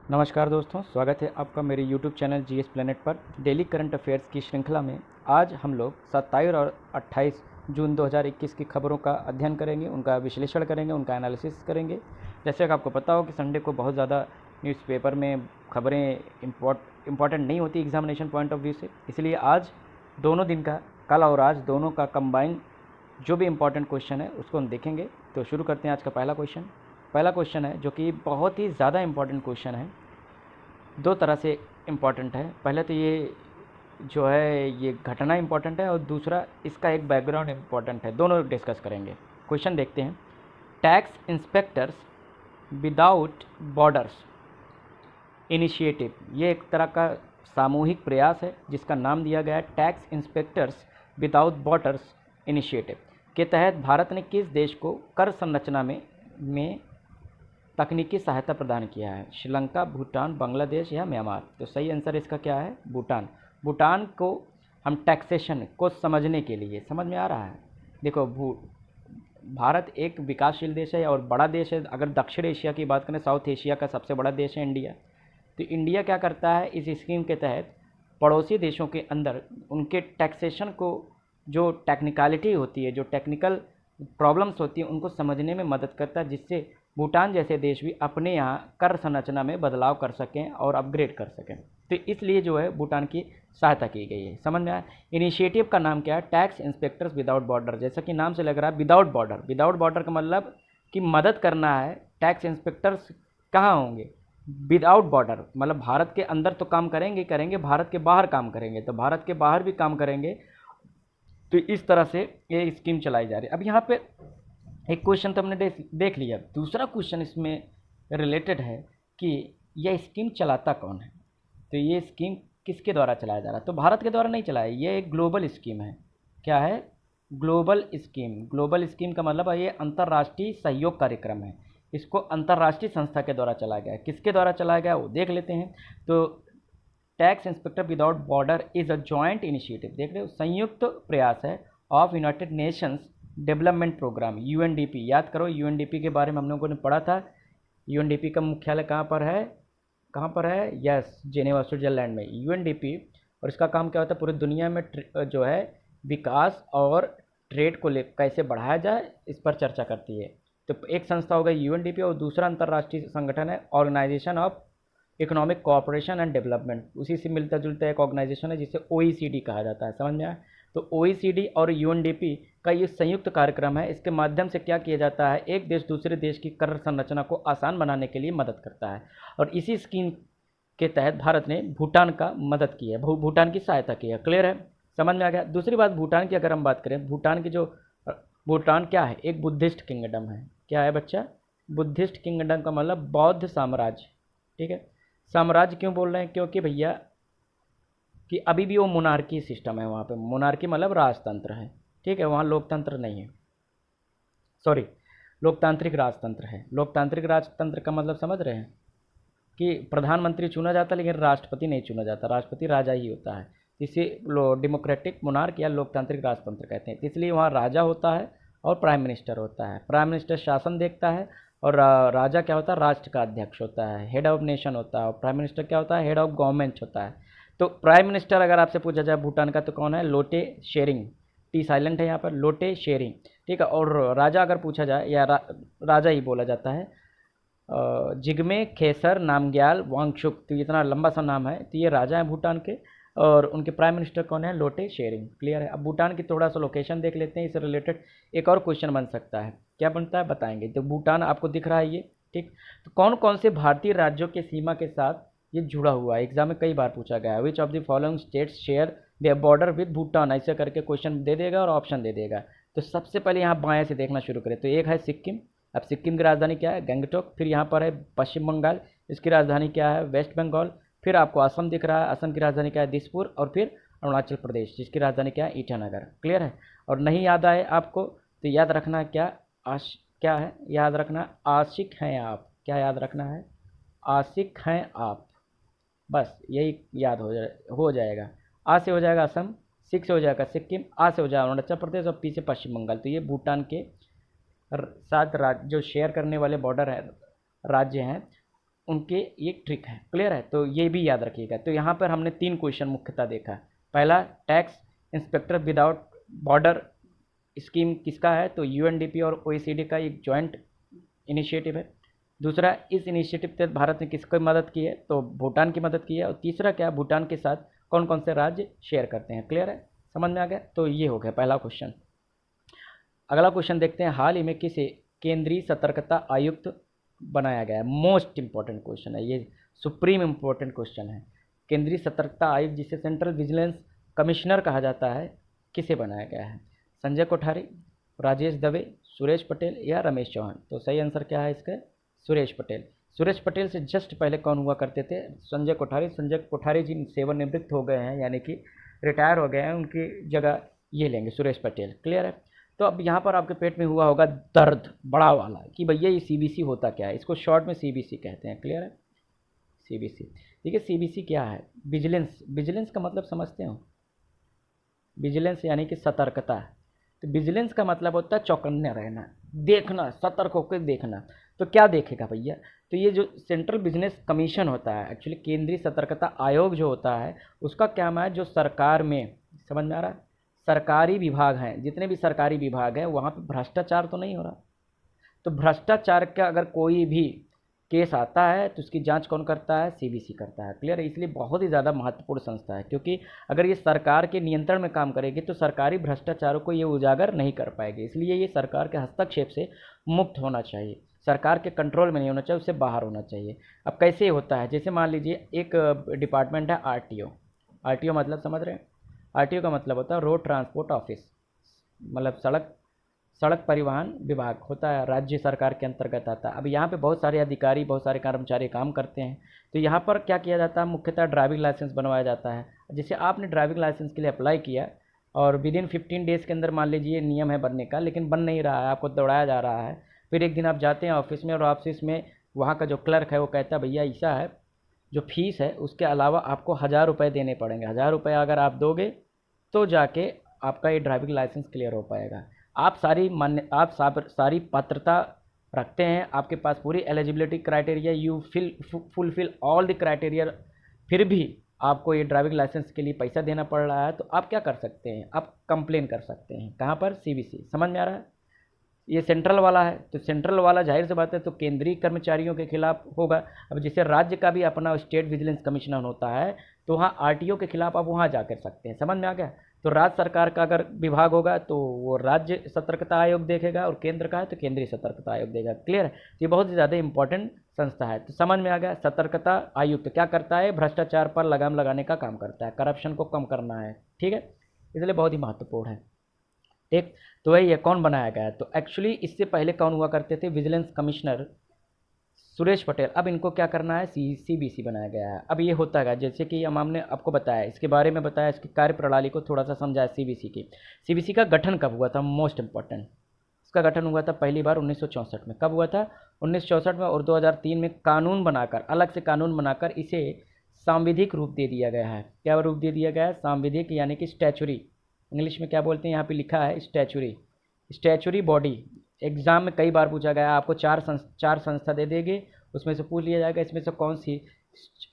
नमस्कार दोस्तों, स्वागत है आपका मेरे YouTube चैनल जीएस प्लेनेट पर डेली करंट अफेयर्स की श्रृंखला में। आज हम लोग 27 और 28 जून 2021 की खबरों का अध्ययन करेंगे, उनका विश्लेषण करेंगे, उनका एनालिसिस करेंगे। जैसे कि आपको पता हो कि संडे को बहुत ज़्यादा न्यूज़पेपर में खबरें इम्पॉर्टेंट नहीं होती एग्जामिनेशन पॉइंट ऑफ व्यू से, इसलिए आज दोनों दिन का, कल और आज दोनों का कंबाइन जो भी इम्पॉर्टेंट क्वेश्चन है उसको हम देखेंगे। तो शुरू करते हैं आज का पहला क्वेश्चन है जो कि बहुत ही ज़्यादा इम्पॉर्टेंट क्वेश्चन है। दो तरह से इम्पॉर्टेंट है। पहले तो ये जो है ये घटना इम्पॉर्टेंट है और दूसरा इसका एक बैकग्राउंड इम्पॉर्टेंट है। दोनों डिस्कस करेंगे। क्वेश्चन देखते हैं। Tax inspectors without borders initiative, ये एक तरह का सामूहिक प्रयास है जिसका नाम दिया गया है tax inspectors without borders initiative के तहत भारत ने किस देश को कर संरचना में तकनीकी सहायता प्रदान किया है? श्रीलंका, भूटान, बांग्लादेश या म्यांमार? तो सही आंसर इसका क्या है? भूटान। भूटान को हम टैक्सेशन को समझने के लिए, समझ में आ रहा है? देखो, भारत एक विकासशील देश है और बड़ा देश है। अगर दक्षिण एशिया की बात करें, साउथ एशिया का सबसे बड़ा देश है इंडिया। तो इंडिया क्या करता है इस स्कीम के तहत? पड़ोसी देशों के अंदर उनके टैक्सेशन को, जो टेक्निकलिटी होती है, जो टेक्निकल प्रॉब्लम्स होती हैं, उनको समझने में मदद करता है, जिससे भूटान जैसे देश भी अपने यहाँ कर संरचना में बदलाव कर सकें और अपग्रेड कर सकें। तो इसलिए जो है भूटान की सहायता की गई है। समझ में आया? इनिशिएटिव का नाम क्या है? Tax inspectors without border. जैसा कि नाम से लग रहा है विदाउट बॉर्डर। विदाउट बॉर्डर का मतलब कि मदद करना है। टैक्स इंस्पेक्टर्स कहाँ होंगे? विदाउट बॉर्डर, मतलब भारत के अंदर तो काम करेंगे, भारत के बाहर काम करेंगे, तो भारत के बाहर भी काम करेंगे। तो इस तरह से ये स्कीम चलाई जा रही है। अब यहाँ पे एक क्वेश्चन तो हमने देख लिया। दूसरा क्वेश्चन इसमें रिलेटेड है कि यह स्कीम चलाता कौन है? तो ये स्कीम किसके द्वारा चलाया जा रहा है? तो भारत के द्वारा नहीं चलाया, ये एक ग्लोबल स्कीम है। क्या है? Global scheme. ग्लोबल स्कीम का मतलब है ये अंतर्राष्ट्रीय सहयोग कार्यक्रम है। इसको अंतर्राष्ट्रीय संस्था के द्वारा चलाया गया है। किसके द्वारा चलाया गया वो देख लेते हैं। तो tax inspector without border is a joint initiative, देख रहे हो, संयुक्त प्रयास है of United Nations Development Programme, UNDP. याद करो, यूएनडीपी के बारे में हम लोगों ने पढ़ा था। यूएनडीपी का मुख्यालय कहाँ पर है? कहाँ पर है? यस, जेनेवा, स्विट्जरलैंड में यूएनडीपी। और इसका काम क्या होता है? पूरी दुनिया में जो है विकास और ट्रेड को कैसे बढ़ाया जाए, इस पर चर्चा करती है। तो एक संस्था हो गई यूएनडीपी और दूसरा अंतर्राष्ट्रीय संगठन है organisation of economic cooperation and development. उसी से मिलता जुलता एक ऑर्गेनाइजेशन है जिसे ओईसीडी कहा जाता है। समझ में आया? तो ओईसीडी और यूएनडीपी का ये संयुक्त कार्यक्रम है। इसके माध्यम से क्या किया जाता है? एक देश दूसरे देश की कर संरचना को आसान बनाने के लिए मदद करता है। और इसी स्कीम के तहत भारत ने भूटान का मदद की है, भूटान की सहायता की है। क्लियर है? समझ में आ गया? दूसरी बात, भूटान की अगर हम बात करें, भूटान क्या है? एक बुद्धिस्ट किंगडम है। क्या है बच्चा? बुद्धिस्ट किंगडम का मतलब बौद्ध साम्राज्य। ठीक है, साम्राज्य क्यों बोल रहे हैं? क्योंकि भैया कि अभी भी वो मोनार्की सिस्टम है वहाँ पे। मोनार्की मतलब राजतंत्र है। ठीक है, वहाँ लोकतंत्र नहीं है, सॉरी, लोकतांत्रिक राजतंत्र है। लोकतांत्रिक राजतंत्र का मतलब समझ रहे हैं कि प्रधानमंत्री चुना जाता है लेकिन राष्ट्रपति नहीं चुना जाता, राष्ट्रपति राजा ही होता है। इसे डेमोक्रेटिक मोनार्क या लोकतांत्रिक राजतंत्र कहते हैं। इसलिए वहाँ राजा होता है और प्राइम मिनिस्टर होता है। प्राइम मिनिस्टर शासन देखता है और राजा क्या होता है? राष्ट्र का अध्यक्ष होता है, हेड ऑफ नेशन होता है। और प्राइम मिनिस्टर क्या होता है? हेड ऑफ गवर्नमेंट होता है। तो प्राइम मिनिस्टर अगर आपसे पूछा जाए भूटान का तो कौन है? लोटे शेरिंग। टी साइलेंट है यहाँ पर, लोटे शेरिंग। ठीक है। और राजा अगर पूछा जाए, या राजा ही बोला जाता है, जिग्मे खेसर नामग्याल वांगचुक। तो इतना लंबा सा नाम है। तो ये राजा हैं भूटान के और उनके प्राइम मिनिस्टर कौन है? लोटे शेरिंग। क्लियर है? अब भूटान की थोड़ा सा लोकेशन देख लेते हैं, इससे रिलेटेड एक और क्वेश्चन बन सकता है। क्या बनता है बताएंगे। तो भूटान आपको दिख रहा है ये, ठीक। तो कौन कौन से भारतीय राज्यों के सीमा के साथ ये जुड़ा हुआ है? एग्जाम में कई बार पूछा गया है। Which of the following states share their border with Bhutan, ऐसे करके क्वेश्चन दे देगा और ऑप्शन दे देगा। तो सबसे पहले यहाँ बाएं से देखना शुरू करें तो एक है सिक्किम। अब सिक्किम की राजधानी क्या है? गंगटोक। फिर यहाँ पर है पश्चिम बंगाल, इसकी राजधानी क्या है? वेस्ट बंगाल। फिर आपको असम दिख रहा है, असम की राजधानी क्या है? दिसपुर। और फिर अरुणाचल प्रदेश, जिसकी राजधानी क्या है? ईटानगर। क्लियर है? और नहीं याद आए आपको तो याद रखना क्या क्या है? याद रखना आशिक हैं आप। क्या याद रखना है? आशिक हैं आप। बस यही याद हो जाएगा। आ से हो जाएगा असम, सिक से हो जाएगा सिक्किम, आ से हो जाएगा अरुणाचल प्रदेश और पी से पश्चिम बंगाल। तो ये भूटान के साथ जो शेयर करने वाले बॉर्डर है राज्य हैं, उनके ये ट्रिक है। क्लियर है, तो ये भी याद रखिएगा। तो यहाँ पर हमने 3 क्वेश्चन मुख्यतः देखा। पहला, tax inspector without border scheme किसका है, तो यूएनडीपी और ओईसीडी का एक जॉइंट इनिशिएटिव है। दूसरा, इस इनिशिएटिव के तहत भारत ने किसकी मदद की है, तो भूटान की मदद की है। और तीसरा क्या, भूटान के साथ कौन कौन से राज्य शेयर करते हैं। क्लियर है, समझ में आ गया। तो ये हो गया पहला क्वेश्चन। अगला क्वेश्चन देखते हैं, हाल ही में किसे केंद्रीय सतर्कता आयुक्त बनाया गया है। मोस्ट इंपॉर्टेंट क्वेश्चन है ये, सुप्रीम इंपॉर्टेंट क्वेश्चन है। केंद्रीय सतर्कता आयुक्त, जिसे सेंट्रल विजिलेंस कमिश्नर कहा जाता है, किसे बनाया गया है। संजय कोठारी, राजेश दवे, सुरेश पटेल या रमेश चौहान। तो सही आंसर क्या है इसका, सुरेश पटेल। सुरेश पटेल से जस्ट पहले कौन हुआ करते थे, संजय कोठारी। संजय कोठारी जी सेवानिवृत्त हो गए हैं, यानी कि रिटायर हो गए हैं, उनकी जगह ये लेंगे सुरेश पटेल। क्लियर है। तो अब यहाँ पर आपके पेट में हुआ होगा दर्द बड़ा वाला कि भैया ये सीबीसी होता क्या है। इसको शॉर्ट में सीबीसी कहते हैं। क्लियर है, सीबीसी। ठीक है, सीबीसी क्या है, विजिलेंस। विजिलेंस का मतलब समझते हो, विजिलेंस यानी कि सतर्कता। तो विजिलेंस का मतलब होता है चौकन्ने रहना, देखना, सतर्क होकर देखना। तो क्या देखेगा भैया, तो ये जो सेंट्रल बिजनेस कमीशन होता है, एक्चुअली केंद्रीय सतर्कता आयोग जो होता है, उसका क्या है, जो सरकार में, समझ में आ रहा है, सरकारी विभाग हैं, जितने भी सरकारी विभाग हैं वहाँ पे भ्रष्टाचार तो नहीं हो रहा। तो भ्रष्टाचार का अगर कोई भी केस आता है तो उसकी जांच कौन करता है, सीबीसी करता है। क्लियर है, इसलिए बहुत ही ज़्यादा महत्वपूर्ण संस्था है, क्योंकि अगर ये सरकार के नियंत्रण में काम करेगी तो सरकारी भ्रष्टाचारों को ये उजागर नहीं कर पाएगी। इसलिए ये सरकार के हस्तक्षेप से मुक्त होना चाहिए, सरकार के कंट्रोल में नहीं होना चाहिए, उससे बाहर होना चाहिए। अब कैसे होता है, जैसे मान लीजिए एक डिपार्टमेंट है आरटीओ। आरटीओ मतलब समझ रहे हैं, आरटीओ का मतलब होता है रोड ट्रांसपोर्ट ऑफिस, मतलब सड़क परिवहन विभाग होता है, राज्य सरकार के अंतर्गत आता है। अब यहाँ पे बहुत सारे अधिकारी, बहुत सारे कर्मचारी काम करते हैं। तो यहाँ पर क्या किया जाता है, मुख्यतः ड्राइविंग लाइसेंस बनवाया जाता है। जैसे आपने ड्राइविंग लाइसेंस के लिए अप्लाई किया और विदिन 15 डेज़ के अंदर मान लीजिए नियम है बनने का, लेकिन बन नहीं रहा है, आपको दौड़ाया जा रहा है। फिर एक दिन आप जाते हैं ऑफिस में और ऑफिस में वहाँ का जो क्लर्क है वो कहता है भैया ऐसा है, जो फीस है उसके अलावा आपको 1000 रुपये देने पड़ेंगे। 1000 रुपये अगर आप दोगे तो जाके आपका ये ड्राइविंग लाइसेंस क्लियर हो पाएगा। आप सारी पात्रता रखते हैं, आपके पास पूरी eligibility criteria, you fulfil all the criteria, फिर भी आपको ये ड्राइविंग लाइसेंस के लिए पैसा देना पड़ रहा है, तो आप क्या कर सकते हैं, आप कंप्लेन कर सकते हैं। कहाँ पर, सीबीसी। समझ में आ रहा है, ये सेंट्रल वाला है, तो सेंट्रल वाला जाहिर सी बात है तो केंद्रीय कर्मचारियों के खिलाफ होगा। अब जैसे राज्य का भी अपना स्टेट विजिलेंस कमिश्नर होता है, तो वहाँ आरटीओ के खिलाफ आप वहाँ जा कर सकते हैं। समझ में आ गया। तो राज्य सरकार का अगर विभाग होगा तो वो राज्य सतर्कता आयोग देखेगा, और केंद्र का है तो केंद्रीय सतर्कता आयोग देगा। क्लियर है, ये बहुत ही ज़्यादा इंपॉर्टेंट संस्था है। तो समझ में आ गया, सतर्कता आयुक्त क्या करता है, भ्रष्टाचार पर लगाम लगाने का काम करता है, करप्शन को कम करना है। ठीक है, इसलिए बहुत ही महत्वपूर्ण है। ठीक, तो वही है, कौन बनाया गया है, तो एक्चुअली इससे पहले कौन हुआ करते थे, विजिलेंस कमिश्नर सुरेश पटेल। अब इनको क्या करना है, सीबीसी बनाया गया है। अब ये होता है जैसे कि हमने आपको बताया, इसके बारे में बताया, इसकी कार्यप्रणाली को थोड़ा सा समझाया। सीबीसी का गठन कब हुआ था, मोस्ट इंपॉर्टेंट। इसका गठन हुआ था पहली बार 1964 में। कब हुआ था, 1964 में। और 2003 में कानून बनाकर, अलग से कानून बनाकर इसे सांविधिक रूप दे दिया गया है। क्या रूप दे दिया गया है, सांविधिक, यानी कि स्टैचुरी। इंग्लिश में क्या बोलते हैं, यहाँ पे लिखा है स्टैचुरी बॉडी। एग्जाम में कई बार पूछा गया, आपको चार संस्था दे देंगे, उसमें से पूछ लिया जाएगा इसमें से कौन सी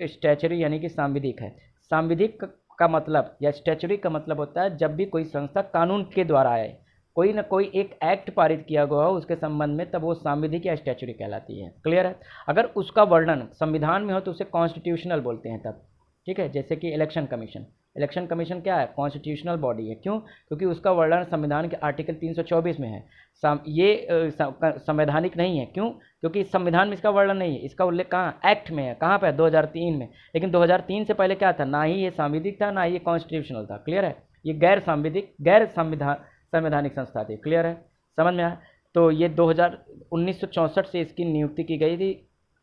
स्टैचुरी यानी कि सांविधिक है। सांविधिक का मतलब या स्टैचुरी का मतलब होता है जब भी कोई संस्था कानून के द्वारा आए, कोई ना कोई एक एक्ट पारित किया गया हो उसके संबंध में, तब वो सांविधिक या स्टैचुरी कहलाती है। क्लियर है। अगर उसका वर्णन संविधान में हो तो उसे कॉन्स्टिट्यूशनल बोलते हैं तब। ठीक है, जैसे कि इलेक्शन कमीशन क्या है, कॉन्स्टिट्यूशनल बॉडी है। क्यों, क्योंकि उसका वर्णन संविधान के आर्टिकल 324 में है। ये संवैधानिक नहीं है। क्यों, क्योंकि संविधान में इसका वर्णन नहीं है, इसका उल्लेख कहाँ, एक्ट में है। कहाँ पे, 2003 में। लेकिन 2003 से पहले क्या था, ना ही ये सांविधिक था, ना ही ये कॉन्स्टिट्यूशनल था। क्लियर है, ये गैर संवैधानिक संस्था थी। क्लियर है, समझ में आया। तो ये 1964 से इसकी नियुक्ति की गई थी।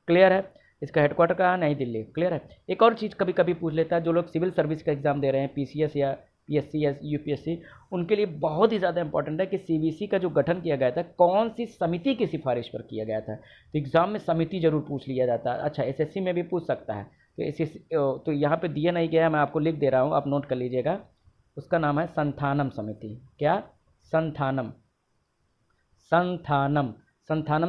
क्लियर है, इसका हेडक्वार्टर कहाँ, नई दिल्ली। क्लियर है। एक और चीज़ कभी कभी पूछ लेता है, जो लोग सिविल सर्विस का एग्जाम दे रहे हैं, पीसीएस या पीएससी या यूपीएससी, उनके लिए बहुत ही ज़्यादा इंपॉर्टेंट है कि सीबीसी का जो गठन किया गया था, कौन सी समिति की सिफारिश पर किया गया था। तो एग्जाम में समिति जरूर पूछ लिया जाता है। अच्छा, एसएससी में भी पूछ सकता है। तो तो यहाँ पे दिया नहीं गया, मैं आपको लिख दे रहा हूँ, आप नोट कर लीजिएगा। उसका नाम है संथानम समिति। क्या, संथानम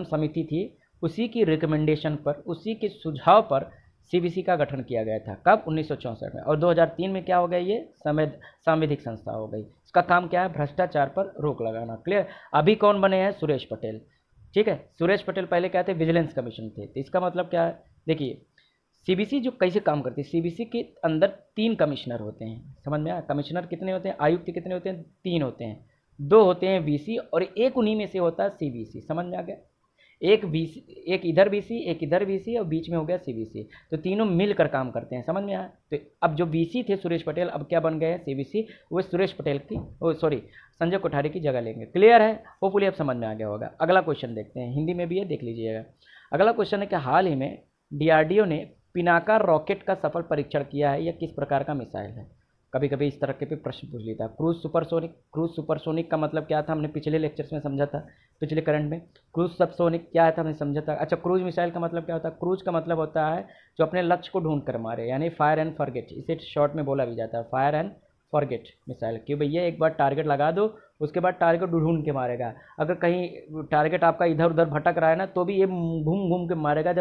समिति थी। उसी की रिकमेंडेशन पर, उसी के सुझाव पर सीबीसी का गठन किया गया था। कब? 1964 में। और 2003 में क्या हो गया? ये सांविधिक संस्था हो गई। इसका काम क्या है? भ्रष्टाचार पर रोक लगाना। क्लियर? अभी कौन बने हैं? सुरेश पटेल। ठीक है, सुरेश पटेल पहले क्या थे? विजिलेंस कमीशन थे। तो इसका मतलब क्या है? देखिए, सीबीसी जो कैसे काम करती है, सीबीसी के अंदर 3 कमिश्नर होते हैं। समझ में आया? कमिश्नर कितने होते हैं? आयुक्त कितने होते हैं? 3 होते हैं। 2 होते हैं वीसी और एक उन्हीं में से होता है सीबीसी। समझ में आ गया? एक वीसी, एक इधर वीसी, एक इधर वीसी और बीच में हो गया सीबीसी। तो तीनों मिलकर काम करते हैं। समझ में आया? तो अब जो वीसी थे सुरेश पटेल, अब क्या बन गए हैं? सीबीसी। वो सुरेश पटेल की, सॉरी, संजय कोठारी की जगह लेंगे। क्लियर है? होपफुली अब समझ में आ गया होगा। अगला क्वेश्चन देखते हैं, हिंदी में भी है, देख लीजिएगा। अगला क्वेश्चन है कि हाल ही में डीआरडीओ ने पिनाका रॉकेट का सफल परीक्षण किया है। यह किस प्रकार का मिसाइल है? कभी कभी इस तरह के भी प्रश्न पूछ लिया था। Cruise supersonic. क्रूज सुपरसोनिक का मतलब क्या था? हमने पिछले लेक्चर्स में समझा था, पिछले करंट में। क्रूज सबसोनिक क्या था? हमने समझा था। अच्छा, क्रूज मिसाइल का मतलब क्या होता है? क्रूज का मतलब होता है जो अपने लक्ष्य को ढूंढ कर मारे, यानी फायर एंड फॉरगेट। इसे शॉर्ट में बोला भी जाता है, फायर एंड फॉरगेट मिसाइल। कि भैया एक बार टारगेट लगा दो, उसके बाद टारगेट ढूंढ के मारेगा। अगर कहीं टारगेट आपका इधर उधर भटक रहा है ना, तो भी ये घूम घूम के मारेगा।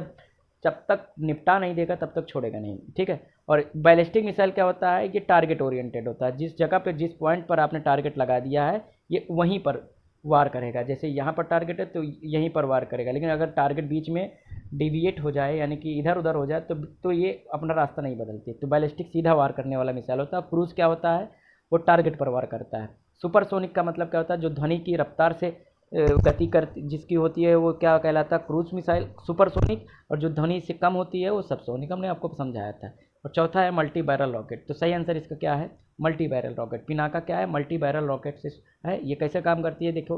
जब तक निपटा नहीं देगा तब तक छोड़ेगा नहीं। ठीक है? और बैलिस्टिक मिसाइल क्या होता है? ये टारगेट ओरिएंटेड होता है। जिस जगह पे, जिस पॉइंट पर आपने टारगेट लगा दिया है, ये वहीं पर वार करेगा। जैसे यहाँ पर टारगेट है तो यहीं पर वार करेगा। लेकिन अगर टारगेट बीच में डिविएट हो जाए, यानी कि इधर उधर हो जाए, तो ये अपना रास्ता नहीं बदलती। तो बैलिस्टिक सीधा वार करने वाला मिसाइल होता है। क्रूज क्या होता है? वो टारगेट पर वार करता है। सुपरसोनिक का मतलब क्या होता है? जो ध्वनि की रफ्तार से गति कर जिसकी होती है, वो क्या कहलाता है? Cruise missile, supersonic. और जो ध्वनि से कम होती है वो सबसोनिक। हमने आपको समझाया था। और चौथा है मल्टी बैरल रॉकेट। तो सही आंसर इसका क्या है? Multi barrel rocket. पिनाका क्या है? मल्टी बैरल रॉकेट से है। ये कैसे काम करती है? देखो,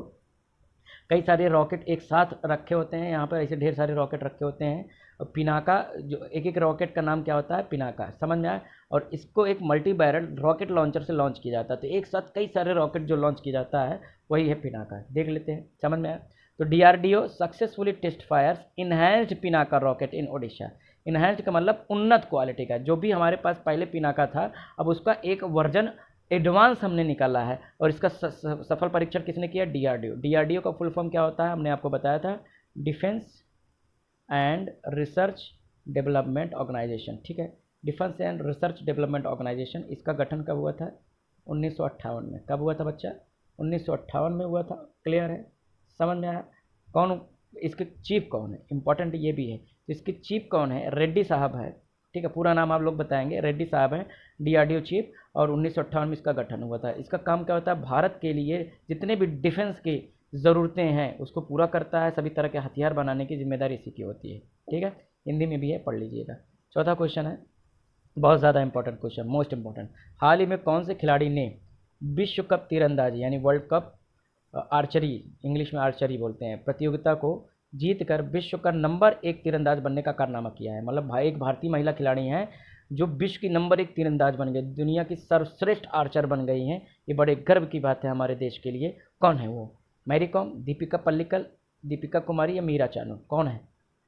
कई सारे रॉकेट एक साथ रखे होते हैं, यहाँ पर ऐसे ढेर सारे रॉकेट रखे होते हैं। और पिनाका, जो एक एक रॉकेट का नाम क्या होता है? पिनाका। समझ में आया? और इसको एक मल्टी बैरल रॉकेट लॉन्चर से लॉन्च किया जाता है। तो एक साथ कई सारे रॉकेट जो लॉन्च किया जाता है, वही है पिनाका। देख लेते हैं, समझ में आया? तो DRDO successfully test fires enhanced Pinaka rocket in Odisha. Enhanced का मतलब उन्नत क्वालिटी का। जो भी हमारे पास पहले पिनाका था, अब उसका एक वर्जन एडवांस हमने निकाला है। और इसका सफल परीक्षण किसने किया? डीआरडीओ। डीआरडीओ का फुल फॉर्म क्या होता है? हमने आपको बताया था, defence and research development organisation. ठीक है? Defence and research development organisation. इसका गठन कब हुआ था? 1958 में। कब हुआ था बच्चा? 1958 में हुआ था। क्लियर है? समझ में आया? कौन इसके चीफ कौन है? इंपॉर्टेंट ये भी है। तो इसके चीफ कौन है? रेड्डी साहब है। ठीक है? पूरा नाम आप लोग बताएंगे। रेड्डी साहब हैं डीआरडीओ चीफ। और 1958 में इसका गठन हुआ था। इसका काम क्या होता है? भारत के लिए जितने भी डिफेंस की ज़रूरतें हैं उसको पूरा करता है। सभी तरह के हथियार बनाने की जिम्मेदारी इसी की होती है। ठीक है? हिंदी में भी है, पढ़ लीजिएगा। चौथा क्वेश्चन है, बहुत ज़्यादा इंपॉर्टेंट क्वेश्चन, मोस्ट इंपॉर्टेंट। हाल ही में कौन से खिलाड़ी ने विश्व कप तीरंदाजी, यानी वर्ल्ड कप आर्चरी, इंग्लिश में आर्चरी बोलते हैं, प्रतियोगिता को जीतकर विश्व का नंबर 1 तीरंदाज बनने का कारनामा किया है? मतलब एक भारतीय महिला खिलाड़ी हैं जो विश्व की नंबर 1 तीरंदाज बन गई, दुनिया की सर्वश्रेष्ठ आर्चर बन गई हैं। ये बड़े गर्व की बात है हमारे देश के लिए। कौन है वो? मैरी कॉम, दीपिका पल्लिकल, दीपिका कुमारी या मीरा चानू? कौन है?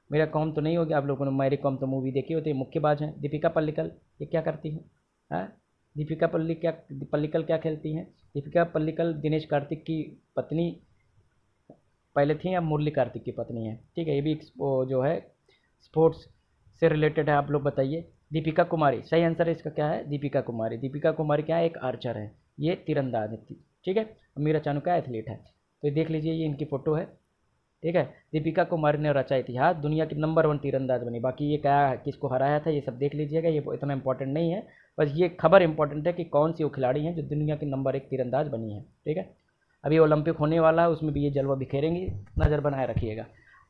मीरा कॉम तो नहीं होगी, आप लोगों ने मैरी कॉम तो मूवी देखी होती है, मुक्केबाज हैं। दीपिका पल्लिकल ये क्या करती हैं? हाँ, दीपिका पल्लिकल क्या खेलती हैं? दीपिका पल्लिकल दिनेश कार्तिक की पत्नी पहले थी, या मुरली कार्तिक की पत्नी है। ठीक है? ये भी वो जो है स्पोर्ट्स से रिलेटेड है। आप लोग बताइए। दीपिका कुमारी सही आंसर है इसका। क्या है? दीपिका कुमारी। दीपिका कुमारी क्या है? एक आर्चर है, ये तीरंदाज है। ठीक है? मीरा चानू का एथलीट है। तो देख लीजिए, ये इनकी फ़ोटो है। ठीक है? दीपिका कुमारी ने रचा इतिहास, दुनिया की नंबर 1 तीरंदाज बनी। बाकी ये क्या, किसको हराया था, ये सब देख लीजिएगा, ये इतना इंपॉर्टेंट नहीं है। बस ये खबर इंपॉर्टेंट है कि कौन सी वो खिलाड़ी हैं जो दुनिया की नंबर 1 तीरंदाज बनी है। ठीक है? अभी ओलंपिक होने वाला है, उसमें भी ये जलवा बिखेरेंगी, नज़र बनाए रखिएगा।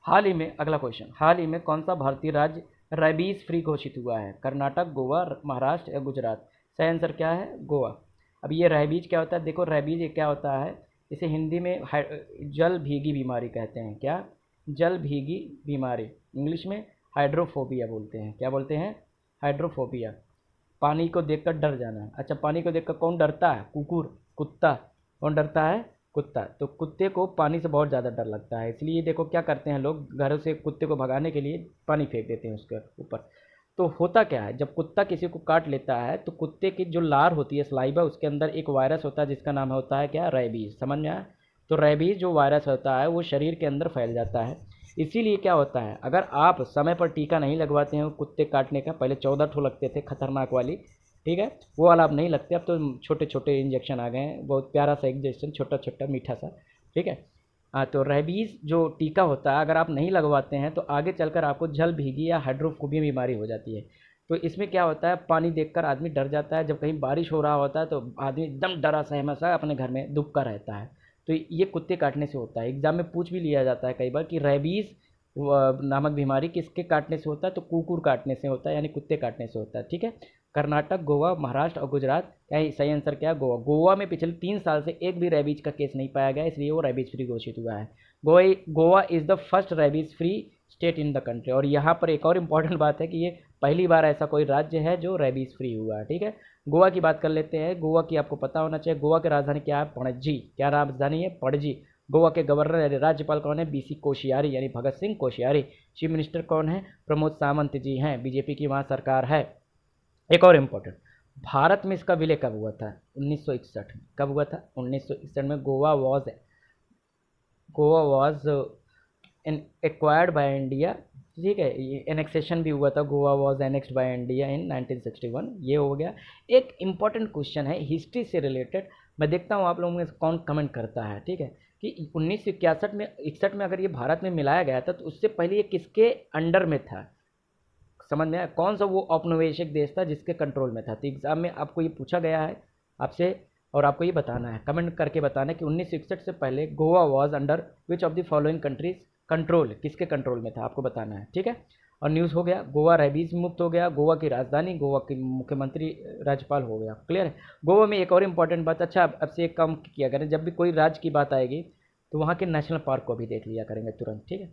हाल ही में, अगला क्वेश्चन, हाल ही में कौन सा भारतीय राज्य रेबीज़ फ्री घोषित हुआ है? कर्नाटक, गोवा, महाराष्ट्र या गुजरात? सही आंसर क्या है? गोवा। अब ये रेबीज़ क्या होता है? देखो, रेबीज़ ये क्या होता है? इसे हिंदी में जल भीगी बीमारी कहते हैं। क्या? जल भीगी बीमारी। इंग्लिश में हाइड्रोफोबिया बोलते हैं। क्या बोलते हैं? हाइड्रोफोबिया। पानी को देखकर डर जाना। अच्छा, पानी को देखकर कौन डरता है? कुकुर, कुत्ता। कौन डरता है? कुत्ता। तो कुत्ते को पानी से बहुत ज़्यादा डर लगता है, इसलिए देखो क्या करते हैं लोग, घरों से कुत्ते को भगाने के लिए पानी फेंक देते हैं उसके ऊपर। तो होता क्या है, जब कुत्ता किसी को काट लेता है तो कुत्ते की जो लार होती है, स्लाइवा, उसके अंदर एक वायरस होता है जिसका नाम होता है क्या? रेबीज़। समझ में आया? तो रेबीज़ जो वायरस होता है वो शरीर के अंदर फैल जाता है। इसीलिए क्या होता है, अगर आप समय पर टीका नहीं लगवाते हैं कुत्ते काटने का, पहले 14 ठो लगते थे खतरनाक वाली, ठीक है, वो वाला अब नहीं लगते, अब तो छोटे छोटे इंजेक्शन आ गए हैं, बहुत प्यारा सा इंजेक्शन, छोटा छोटा मीठा सा, ठीक है। हाँ, तो रेबीज़ जो टीका होता है अगर आप नहीं लगवाते हैं तो आगे चलकर आपको जल भीगी या हाइड्रोफोबिया बीमारी हो जाती है। तो इसमें क्या होता है, पानी देखकर आदमी डर जाता है, जब कहीं बारिश हो रहा होता है तो आदमी एकदम डरा सहमा सा अपने घर में दुबका रहता है। तो ये कुत्ते काटने से होता है। एग्जाम में पूछ भी लिया जाता है कई बार कि रेबीज़ नामक बीमारी किसके काटने से होता है, तो कुकुर काटने से होता है, यानी कुत्ते काटने से होता है, ठीक है। कर्नाटक, गोवा, महाराष्ट्र और गुजरात, क्या है सही आंसर, क्या है गोवा। गोवा में पिछले 3 साल से एक भी रेबीज का केस नहीं पाया गया, इसलिए वो रेबीज फ्री घोषित हुआ है। Goa is the first rabies free state in the country. और यहाँ पर एक और इम्पॉर्टेंट बात है कि ये पहली बार ऐसा कोई राज्य है जो रेबीज फ्री हुआ है, ठीक है। गोवा की बात कर लेते हैं। गोवा की आपको पता होना चाहिए, गोवा की राजधानी क्या है, पणजी। क्या राजधानी है, पणजी। गोवा के गवर्नर यानी राज्यपाल कौन है, बीसी कोश्यारी यानी भगत सिंह कोश्यारी। चीफ मिनिस्टर कौन है, प्रमोद सावंत जी हैं, बीजेपी की वहाँ सरकार है। एक और इम्पोर्टेंट, भारत में इसका विलय कब हुआ था, 1961 में। कब हुआ था, 1961 में। Goa was acquired by India, ठीक है। ये एनेक्सेशन भी हुआ था, Goa was annexed by India in 1961, ये हो गया। एक इम्पॉर्टेंट क्वेश्चन है हिस्ट्री से रिलेटेड, मैं देखता हूँ आप लोगों में कौन कमेंट करता है, ठीक है, कि 1961 में अगर ये भारत में मिलाया गया था तो उससे पहले ये किसके अंडर में था, समझ में आया, कौन सा वो औपनिवेशिक देश था जिसके कंट्रोल में था। तो एग्जाम में आपको ये पूछा गया है आपसे, और आपको ये बताना है, कमेंट करके बताना है कि 1961 से पहले Goa was under which of the following countries control, किसके कंट्रोल में था, आपको बताना है, ठीक है। और न्यूज़ हो गया, गोवा रेबीज मुक्त हो गया, गोवा की राजधानी, गोवा की मुख्यमंत्री राज्यपाल हो गया, क्लियर है। गोवा में एक और इम्पॉर्टेंट बात, अच्छा अब से एक काम किया करें, जब भी कोई राज्य की बात आएगी तो वहाँ के नेशनल पार्क को भी देख लिया करेंगे तुरंत, ठीक है।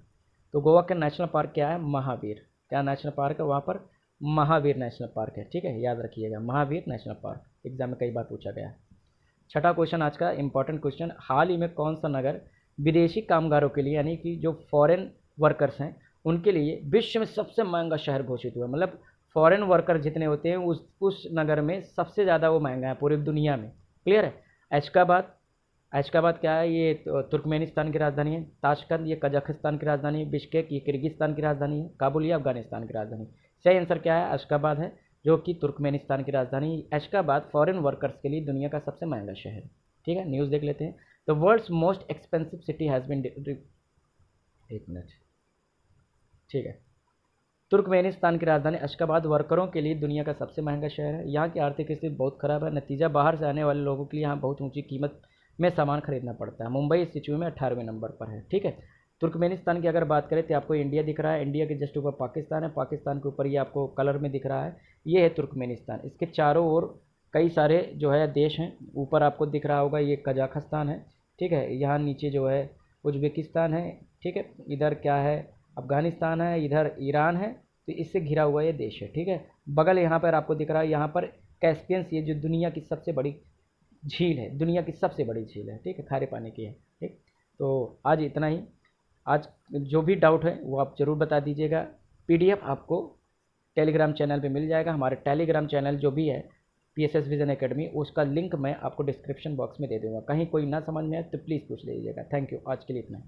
तो गोवा का नेशनल पार्क क्या है, महावीर। क्या नेशनल पार्क है वहाँ पर, महावीर नेशनल पार्क है, ठीक है, याद रखिएगा, महावीर नेशनल पार्क, एग्जाम में कई बार पूछा गया है। छठा क्वेश्चन आज का इंपॉर्टेंट क्वेश्चन, हाल ही में कौन सा नगर विदेशी कामगारों के लिए, यानी कि जो फॉरेन वर्कर्स हैं उनके लिए विश्व में सबसे महंगा शहर घोषित हुआ, मतलब फॉरेन वर्कर जितने होते हैं उस नगर में सबसे ज़्यादा वो महंगा है पूरी दुनिया में, क्लियर है। अशकाबाद क्या है, ये तुर्कमेनिस्तान की राजधानी है। ताशकंद ये कजाकिस्तान की राजधानी है। बिश्केक ये किर्गिस्तान की राजधानी है। काबुल ये अफगानिस्तान की राजधानी। सही आंसर क्या है, अशकाबाद है, जो कि तुर्कमेनिस्तान की राजधानी। अशकाबाद फॉरेन वर्कर्स के लिए दुनिया का सबसे महंगा शहर है, ठीक है। न्यूज़ देख लेते हैं। The world's most expensive city has been, एक मिनट, ठीक है। तुर्कमेनिस्तान की राजधानी अशकाबाद वर्करों के लिए दुनिया का सबसे महंगा शहर है। यहाँ की आर्थिक स्थिति बहुत खराब है, नतीजा बाहर से आने वाले लोगों के लिए यहाँ बहुत ऊंची कीमत में सामान खरीदना पड़ता है। मुंबई इस सूची में 18वें नंबर पर है, ठीक है। तुर्कमेनिस्तान की अगर बात करें तो आपको इंडिया दिख रहा है, इंडिया के जस्ट ऊपर पाकिस्तान है, पाकिस्तान के ऊपर ये आपको कलर में दिख रहा है, ये है तुर्कमेनिस्तान। इसके चारों ओर कई सारे जो है देश हैं, ऊपर आपको दिख रहा होगा ये कजाकिस्तान है, ठीक है, यहाँ नीचे जो है उज्बेकिस्तान है, ठीक है, इधर क्या है अफगानिस्तान है, इधर ईरान है, तो इससे घिरा हुआ ये देश है, ठीक है। बगल यहाँ पर आपको दिख रहा है, यहाँ पर कैस्पियन सी है जो दुनिया की सबसे बड़ी झील है, दुनिया की सबसे बड़ी झील है, ठीक है, खारे पानी की है, ठीक। तो आज इतना ही। आज जो भी डाउट है वो आप ज़रूर बता दीजिएगा। पीडीएफ आपको टेलीग्राम चैनल पे मिल जाएगा। हमारे टेलीग्राम चैनल जो भी है पीएसएस विजन एकेडमी, उसका लिंक मैं आपको डिस्क्रिप्शन बॉक्स में दे दूँगा। कहीं कोई ना समझ में आए तो प्लीज़ पूछ लीजिएगा। थैंक यू, आज के लिए इतना ही।